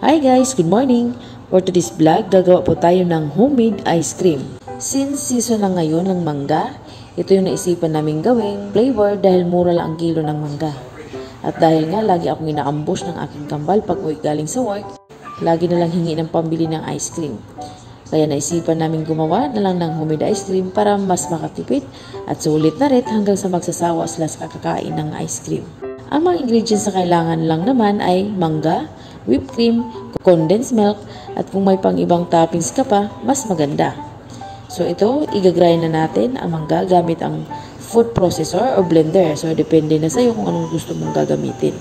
Hi guys, good morning! For today's vlog, gagawa po tayo ng homemade ice cream. Since season na ngayon ng mangga, ito yung naisipan namin gawing flavor dahil mura lang ang kilo ng mangga. At dahil nga lagi akong inaambush ng aking kambal pag uwi galing sa work, lagi na lang hingi ng pambili ng ice cream. Kaya naisipan namin gumawa na lang ng homemade ice cream para mas makatipid at sulit na rin hanggang sa magsasawa sila sa kakakain ng ice cream. Ang mga ingredients na kailangan lang naman ay mangga, whipped cream, condensed milk, at kung may pang ibang toppings ka pa, mas maganda. So ito, igagrind na natin ang mangga gamit ang food processor o blender. So depende na sa'yo kung anong gusto mong gagamitin.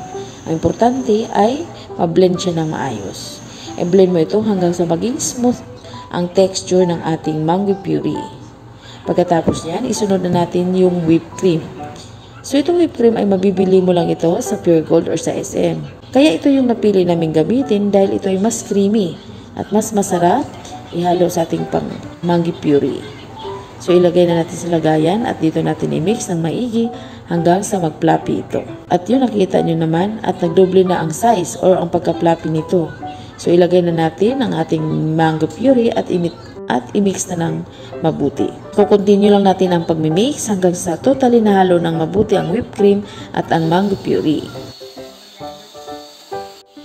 Ang importante ay ma-blend siya ng maayos. I-blend mo ito hanggang sa maging smooth ang texture ng ating mango puree. Pagkatapos niyan, isunod na natin yung whipped cream. So itong whipped cream ay mabibili mo lang ito sa Pure Gold or sa SM. Kaya ito yung napili namin gamitin dahil ito ay mas creamy at mas masarap ihalo sa ating pang mango puree. So ilagay na natin sa lagayan at dito natin i-mix ng maigi hanggang sa mag-fluffy ito. At yun nakita nyo naman at nagdoble na ang size or ang pagka-fluffy nito. So ilagay na natin ang ating mango puree at i-mix na ng mabuti. So continue lang natin ang pagmimix hanggang sa totally nahalo ng mabuti ang whipped cream at ang mango puree.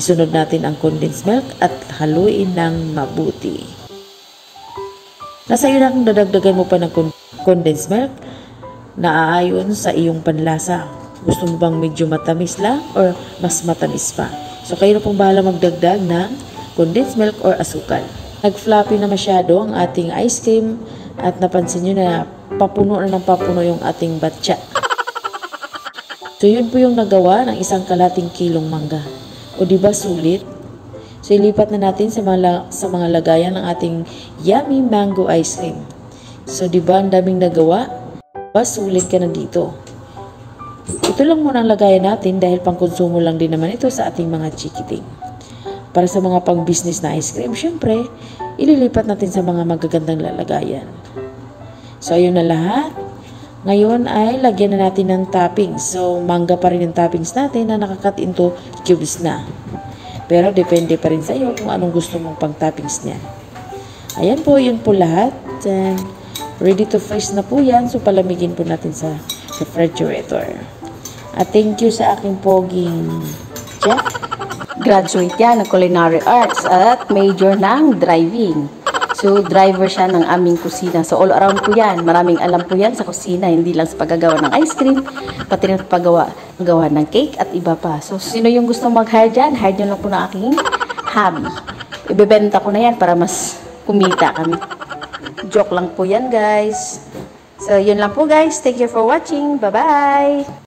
Isunod natin ang condensed milk at haluin ng mabuti. Nasa iyo na kung dadagdagan mo pa ng condensed milk na aayon sa iyong panlasa. Gusto mo bang medyo matamis lang or mas matamis pa? So kayo na pong bahala magdagdag ng condensed milk or asukal. Nag-floppy na masyado ang ating ice cream at napansin nyo na papuno na ng papuno yung ating batcha. So yun po yung nagawa ng 1 kalahating kilong mangga. O diba sulit? So ilipat na natin sa mga lagayan ng ating yummy mango ice cream. So diba ang daming nagawa? Sulit ka na dito. Ito lang muna ang lagayan natin dahil pangkonsumo lang din naman ito sa ating mga chikiting. Para sa mga pang-business na ice cream, syempre, ililipat natin sa mga magagandang lalagayan. So, ayun na lahat. Ngayon ay lagyan na natin ng toppings. So, mangga pa rin yung toppings natin na nakakat into cubes na. Pero, depende pa rin sa iyo kung anong gusto mong pang-toppings niya. Ayan po, yun po lahat. Ready to freeze na po yan. So, palamigin po natin sa refrigerator. At thank you sa aking poging chef. Graduate yan ng Culinary Arts at major ng driving. So, driver siya ng aming kusina. So, all around po yan. Maraming alam po yan sa kusina. Hindi lang sa paggagawa ng ice cream, pati rin paggawa ng cake at iba pa. So, sino yung gusto mag-hire dyan? Hire nyo lang po ng aking hobby. Ibebenta ko na yan para mas kumita kami. Joke lang po yan, guys. So, yun lang po, guys. Thank you for watching. Bye-bye!